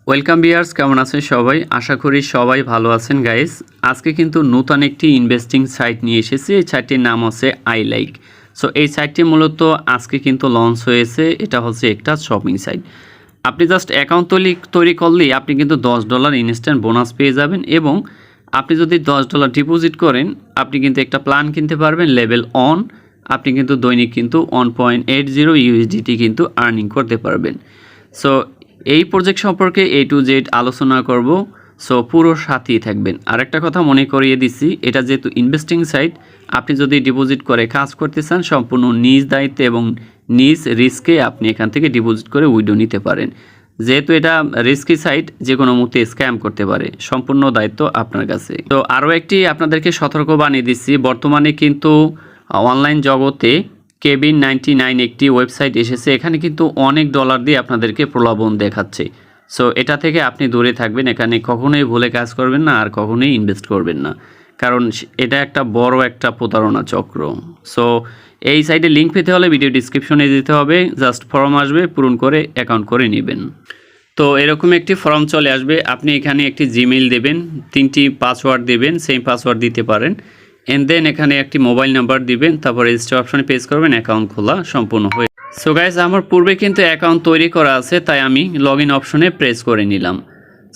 Welcome viewers, কেমন আছেন সবাই? আশা করি সবাই ভালো আছেন গাইস। আজকে কিন্তু নতুন একটি ইনভেস্টিং সাইট নিয়ে এসেছি। এই সাইটটির নাম হচ্ছে iLike। সো এই সাইটটি মূলত আজকে কিন্তু লঞ্চ হয়েছে। এটা হচ্ছে একটা শপিং সাইট। আপনি জাস্ট অ্যাকাউন্ট তৈরি করলেই আপনি কিন্তু $10 ইনস্ট্যান্ট বোনাস পেয়ে যাবেন, এবং আপনি যদি $10 ডিপোজিট করেন আপনি কিন্তু একটা প্ল্যান কিনতে পারবেন লেভেল অন। আপনি কিন্তু দৈনিক কিন্তু 1.80 USDT কিন্তু আর্নিং করতে পারবেন। সো এই প্রজেক্ট সম্পর্কে A to Z আলোচনা করব। সো পুরো সাথেই থাকবেন। আরেকটা কথা মনে করিয়ে দিচ্ছি, এটা যেহেতু ইনভেস্টিং সাইট, আপনি যদি ডিপোজিট করে কাজ করতে চান সম্পূর্ণ নিজ দায়িত্বে এবং নিজ রিস্কে আপনি এখান থেকে ডিপোজিট করে উইথড্র নিতে পারেন। যেহেতু এটা রিস্কি সাইট, যে কোনো মুহূর্তে স্ক্যাম করতে পারে, সম্পূর্ণ দায়িত্ব আপনার কাছে। তো আরও একটি আপনাদেরকে সতর্ক বানিয়ে দিচ্ছি, বর্তমানে কিন্তু অনলাইন জগতে কেবিন 99 একটি ওয়েবসাইট এসেছে। এখানে কিন্তু অনেক ডলার দিয়ে আপনাদেরকে প্রলোভন দেখাচ্ছে। সো এটা থেকে আপনি দূরে থাকবেন। এখানে কখনোই ভুলে কাজ করবেন না, আর কখনোই ইনভেস্ট করবেন না, কারণ এটা একটা বড় একটা প্রতারণা চক্র। সো এই সাইটে লিঙ্ক পেতে হলে ভিডিও ডিসক্রিপশনে দিতে হবে, জাস্ট ফর্ম আসবে, পূরণ করে অ্যাকাউন্ট করে নেবেন। তো এরকম একটি ফর্ম চলে আসবে। আপনি এখানে একটি জিমেইল দেবেন, 3টি পাসওয়ার্ড দেবেন, সেম পাসওয়ার্ড দিতে পারেন, এন্ড দেন এখানে একটি মোবাইল নাম্বার দিবেন, তারপর রেজিস্টার অপশনে প্রেস করবেন, অ্যাকাউন্ট খোলা সম্পূর্ণ হয়ে। সো গাইজ, আমার পূর্বে কিন্তু অ্যাকাউন্ট তৈরি করা আছে, তাই আমি লগ ইন অপশনে প্রেস করে নিলাম।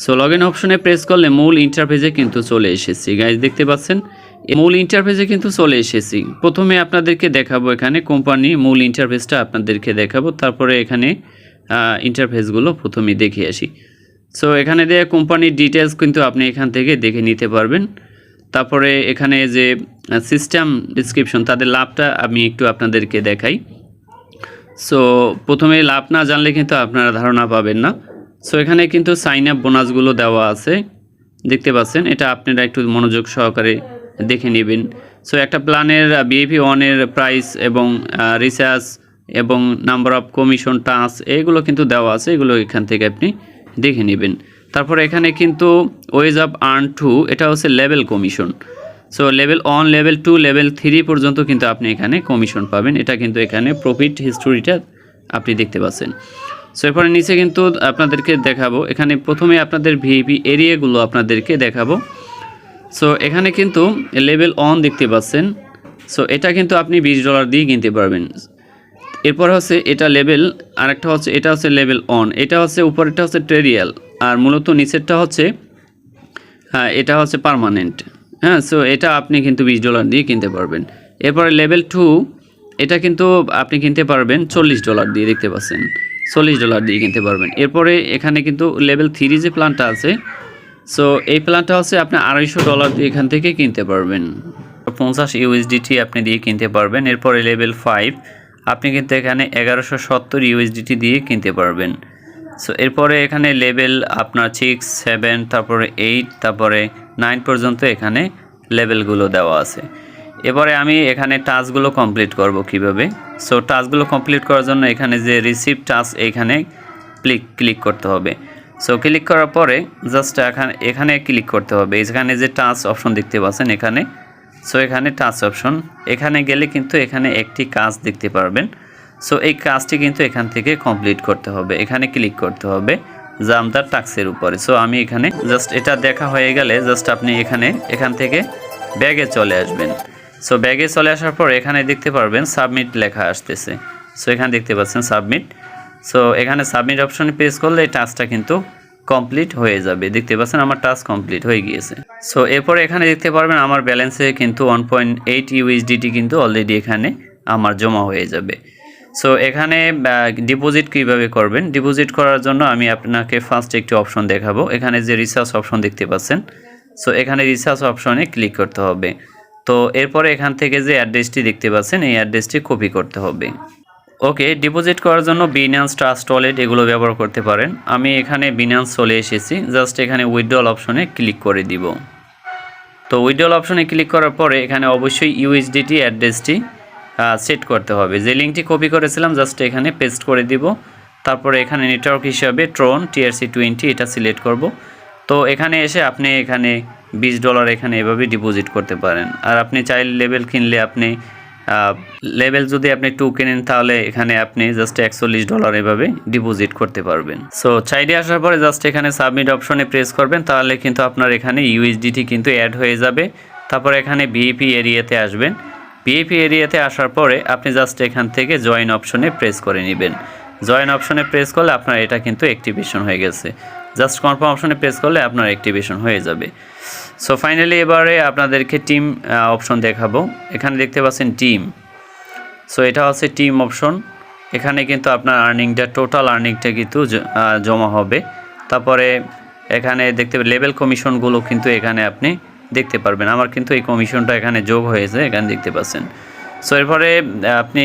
সো লগ ইন অপশনে প্রেস করলে মূল ইন্টারফেসে কিন্তু চলে এসেছি। গাইজ দেখতে পাচ্ছেন, মূল ইন্টারফেসে কিন্তু চলে এসেছি। প্রথমে আপনাদেরকে দেখাবো এখানে কোম্পানি মূল ইন্টারফেসটা আপনাদেরকে দেখাবো, তারপরে এখানে ইন্টারফেসগুলো প্রথমে দেখে আসি। সো এখানে দিয়ে কোম্পানির ডিটেলস কিন্তু আপনি এখান থেকে দেখে নিতে পারবেন। তারপরে এখানে যে সিস্টেম ডিসক্রিপশন, তাদের লাভটা আমি একটু আপনাদেরকে দেখাই। সো প্রথমে লাভ না জানলে কিন্তু আপনারা ধারণা পাবেন না। সো এখানে কিন্তু সাইন আপ বোনাসগুলো দেওয়া আছে, দেখতে পাচ্ছেন। এটা আপনারা একটু মনোযোগ সহকারে দেখে নেবেন। সো একটা প্ল্যানের VIP 1-এর প্রাইস এবং রিচার্জ এবং নাম্বার অফ কমিশন টাস্ক এগুলো কিন্তু দেওয়া আছে, এগুলো এখান থেকে আপনি দেখে নেবেন। তারপরে এখানে কিন্তু ওয়েজ অফ আর্ন 2, এটা হচ্ছে level commission. So level 1, level 2, level 3 পর্যন্ত কিন্তু আপনি এখানে কমিশন পাবেন। এটা কিন্তু এখানে প্রফিট হিস্টোরিটা আপনি দেখতে পাচ্ছেন। সো এরপরে নিচে কিন্তু আপনাদেরকে দেখাবো, এখানে প্রথমে আপনাদের VIP এরিয়াগুলো আপনাদেরকে দেখাবো। সো এখানে কিন্তু লেভেল 1 দেখতে পাচ্ছেন। সো এটা কিন্তু আপনি $20 দিয়ে কিনতে পারবেন। এরপর হচ্ছে এটা লেভেল, আরেকটা হচ্ছে এটা হচ্ছে লেভেল 1, এটা হচ্ছে উপরেরটা হচ্ছে ট্রেডিয়াল, আর মূলত নিচেরটা হচ্ছে এটা হচ্ছে পার্মানেন্ট। হ্যাঁ, সো এটা আপনি কিন্তু $20 দিয়ে কিনতে পারবেন। এরপরে লেভেল 2, এটা কিন্তু আপনি কিনতে পারবেন $40 দিয়ে, দেখতে পাচ্ছেন, $40 দিয়ে কিনতে পারবেন। এরপরে এখানে কিন্তু লেভেল 3 যে প্ল্যানটা আছে, সো এই প্ল্যানটা হচ্ছে আপনি $250 দিয়ে এখান থেকে কিনতে পারবেন, 50 USDT আপনি দিয়ে কিনতে পারবেন। এরপরে লেভেল 5 আপনি কিন্তু এখানে 1170 USDT দিয়ে কিনতে পারবেন। সো এরপরে এখানে লেভেল আপনার 6, 7, তারপরে 8, তারপরে 9 পর্যন্ত এখানে লেভেলগুলো দেওয়া আছে। এবারে আমি এখানে টাস্কগুলো কমপ্লিট করব কিভাবে। সো টাস্কগুলো কমপ্লিট করার জন্য এখানে যে রিসিভ টাস্ক, এখানে ক্লিক করতে হবে। সো ক্লিক করার পরে জাস্ট এখানে ক্লিক করতে হবে। এখানে যে টাস্ক অপশন দেখতে পাচ্ছেন এখানে, সো এখানে টাস্ক অপশন, এখানে গেলে কিন্তু এখানে একটি কাজ দেখতে পারবেন। সো এই কাজটি কিন্তু এখান থেকে কমপ্লিট করতে হবে, এখানে ক্লিক করতে হবে জামদার টাস্কের উপরে। সো আমি এখানে জাস্ট এটা দেখা হয়ে গেলে জাস্ট আপনি এখান থেকে ব্যাগে চলে আসবেন। সো ব্যাগে চলে আসার পর এখানে দেখতে পারবেন সাবমিট লেখা আসতেছে। সো এখানে দেখতে পাচ্ছেন সাবমিট। সো এখানে সাবমিট অপশনে প্রেস করলে এই টাস্কটা কিন্তু কমপ্লিট হয়ে যাবে। দেখতে পাচ্ছেন আমার টাস্ক কমপ্লিট হয়ে গিয়েছে। সো এরপরে এখানে দেখতে পারবেন আমার ব্যালেন্সে কিন্তু 1.8 USDT কিন্তু অলরেডি এখানে আমার জমা হয়ে যাবে। সো এখানে ডিপোজিট কিভাবে করবেন, ডিপোজিট করার জন্য আমি আপনাকে ফার্স্ট একটি অপশন দেখাবো। এখানে যে রিসার্চ অপশন দেখতে পাচ্ছেন, সো এখানে রিসার্চ অপশনে ক্লিক করতে হবে। তো এরপরে এখান থেকে যে অ্যাড্রেসটি দেখতে পাচ্ছেন, এই অ্যাড্রেসটি কপি করতে হবে। ওকে, ডিপোজিট করার জন্য বিনান্স, ট্রাস্ট ওয়ালেট এগুলো ব্যবহার করতে পারেন। আমি এখানে বিনান্স চলে এসেছি, জাস্ট এখানে উইথড্রল অপশনে ক্লিক করে দিব। তো উইথড্রল অপশনে ক্লিক করার পরে এখানে অবশ্যই USDT অ্যাড্রেসটি সেট করতে হবে। যে লিঙ্কটি কপি করেছিলাম জাস্ট এখানে পেস্ট করে দিব। তারপরে এখানে নেটওয়ার্ক হিসাবে ট্রন TRC20 এটা সিলেক্ট করব। তো এখানে এসে আপনি এখানে $20 এখানে এভাবে ডিপোজিট করতে পারেন। আর আপনি চাইলে লেভেল কিনলে আপনি লেভেল যদি আপনি 2 কেনেন তাহলে এখানে আপনি জাস্ট $41 এভাবে ডিপোজিট করতে পারবেন। সো সাইডে আসার পরে জাস্ট এখানে সাবমিট অপশনে প্রেস করবেন, তাহলে কিন্তু আপনার এখানে USDT কিন্তু অ্যাড হয়ে যাবে। তারপর এখানে ভিআইপি এরিয়াতে আসবেন। ভিআইপি এরিয়াতে আসার পরে আপনি জাস্ট এখান থেকে জয়েন অপশনে প্রেস করে নেবেন। জয়েন অপশনে প্রেস করলে আপনার এটা কিন্তু অ্যাক্টিভেশন হয়ে গেছে। জাস্ট কনফার্ম অপশনে প্রেস করলে আপনার অ্যাক্টিভেশন হয়ে যাবে। সো ফাইনালি এবারে আপনাদেরকে টিম অপশন দেখাবো। এখানে দেখতে পাচ্ছেন টিম। সো এটা হচ্ছে টিম অপশন। এখানে কিন্তু আপনার আর্নিংটা টোটাল আর্নিংটা কিন্তু জমা হবে। তারপরে এখানে দেখতে লেভেল কমিশনগুলো কিন্তু এখানে আপনি দেখতে পারবেন। আমার কিন্তু এই কমিশনটা এখানে যোগ হয়েছে, এখানে দেখতে পাচ্ছেন। সো এরপরে আপনি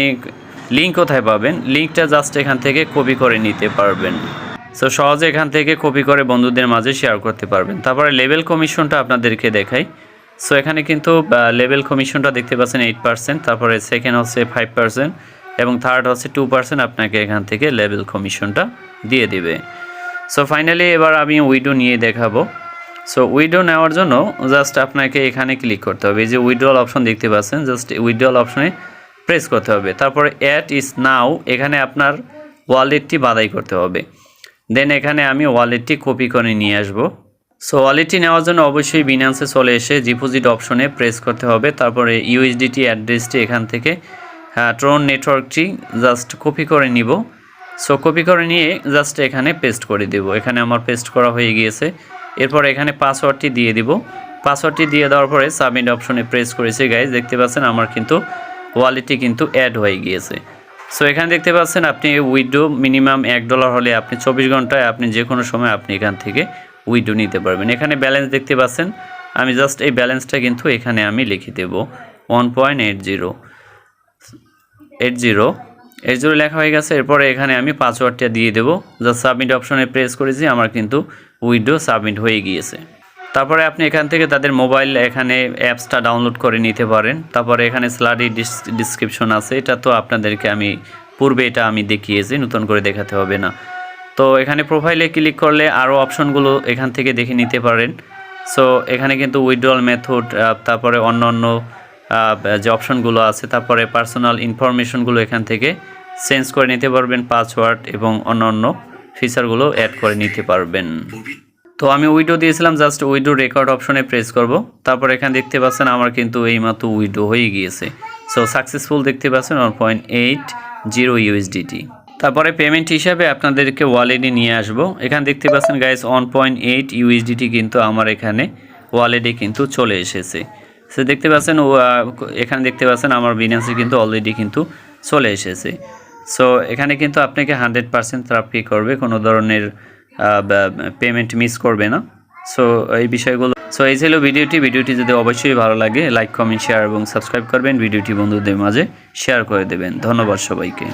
লিঙ্ক কোথায় পাবেন? লিঙ্কটা জাস্ট এখান থেকে কপি করে নিতে পারবেন। সো সহজে এখান থেকে কপি করে বন্ধুদের মাঝে শেয়ার করতে পারবেন। তারপরে লেভেল কমিশনটা আপনাদেরকে দেখাই। সো এখানে কিন্তু লেভেল কমিশনটা দেখতে পাচ্ছেন 8%, তারপরে সেকেন্ড হচ্ছে 5% এবং থার্ড হচ্ছে 2% আপনাকে এখান থেকে লেভেল কমিশনটা দিয়ে দিবে। সো ফাইনালি এবার আমি উইডো নিয়ে দেখাবো। সো উইডো নেওয়ার জন্য জাস্ট আপনাকে এখানে ক্লিক করতে হবে। এই যে উইড্রল অপশন দেখতে পাচ্ছেন, জাস্ট উইড্রল অপশনে প্রেস করতে হবে। তারপরে অ্যাড ইজ নাও, এখানে আপনার ওয়ালেটটি বাছাই করতে হবে। দেন এখানে আমি ওয়ালেটটি কপি করে নিয়ে আসবো। সো ওয়ালেটটি নেওয়ার জন্য অবশ্যই বিনান্সে চলে এসে ডিপোজিট অপশনে প্রেস করতে হবে। তারপরে USDT অ্যাড্রেসটি এখান থেকে ট্রন নেটওয়ার্কটি জাস্ট কপি করে নিব। সো কপি করে নিয়ে জাস্ট এখানে পেস্ট করে দেব। এখানে আমার পেস্ট করা হয়ে গিয়েছে। এরপর এখানে পাসওয়ার্ডটি দিয়ে দিব। পাসওয়ার্ডটি দিয়ে দেওয়ার পরে সাবমিট অপশনে প্রেস করেছি গাইজ, দেখতে পাচ্ছেন আমার কিন্তু ওয়ালেটটি কিন্তু অ্যাড হয়ে গিয়েছে। সো এখানে দেখতে পাচ্ছেন আপনি উইথড্র মিনিমাম $1 হলে আপনি 24 ঘন্টায় আপনি যে কোনো সময় আপনি এখান থেকে উইথড্র নিতে পারবেন। এখানে ব্যালেন্স দেখতে পাচ্ছেন, আমি জাস্ট এই ব্যালেন্সটা কিন্তু এখানে আমি লিখে দেব 1.80 লেখা হয়ে গেছে। এরপরে এখানে আমি পাসওয়ার্ডটা দিয়ে দেবো। জাস্ট সাবমিট অপশনে প্রেস করেছি, আমার কিন্তু উইথড্র সাবমিট হয়ে গিয়েছে। তারপরে আপনি এখান থেকে তাদের মোবাইল এখানে অ্যাপসটা ডাউনলোড করে নিতে পারেন। তারপরে এখানে স্লাডি ডিসক্রিপশন আছে, এটা তো আপনাদেরকে আমি পূর্বে এটা আমি দেখিয়েছি, নতুন করে দেখাতে হবে না। তো এখানে প্রোফাইলে ক্লিক করলে আরও অপশনগুলো এখান থেকে দেখে নিতে পারেন। সো এখানে কিন্তু উইথড্রল মেথড, তারপরে অন্য যে অপশনগুলো আছে, তারপরে পার্সোনাল ইনফরমেশনগুলো এখান থেকে চেঞ্জ করে নিতে পারবেন, পাসওয়ার্ড এবং অন্য ফিচারগুলো অ্যাড করে নিতে পারবেন। তো আমি উইডো দিয়েছিলাম, জাস্ট উইডো রেকর্ড অপশনে প্রেস করব। তারপর এখানে দেখতে পাচ্ছেন আমার কিন্তু এইমাত্র উইডো হয়ে গিয়েছে। সো সাকসেসফুল দেখতে পাচ্ছেন 1.80 USDT। তারপরে পেমেন্ট হিসাবে আপনাদেরকে ওয়ালেটে নিয়ে আসবো। এখানে দেখতে পাচ্ছেন গাইস 1.8 USDT কিন্তু আমার এখানে ওয়ালেটে কিন্তু চলে এসেছে। সো দেখতে পাচ্ছেন এখানে দেখতে পাচ্ছেন আমার বিনান্সে কিন্তু অলরেডি কিন্তু চলে এসেছে। সো এখানে কিন্তু আপনাকে 100% তারা পে করবে, কোনো ধরনের পেমেন্ট মিস করবে না। সো এই বিষয়গুলো, সো এই ছিল ভিডিওটি যদি অবশ্যই ভালো লাগে লাইক, কমেন্ট, শেয়ার এবং সাবস্ক্রাইব করবেন। ভিডিওটি বন্ধুদের মাঝে শেয়ার করে দেবেন। ধন্যবাদ সবাইকে।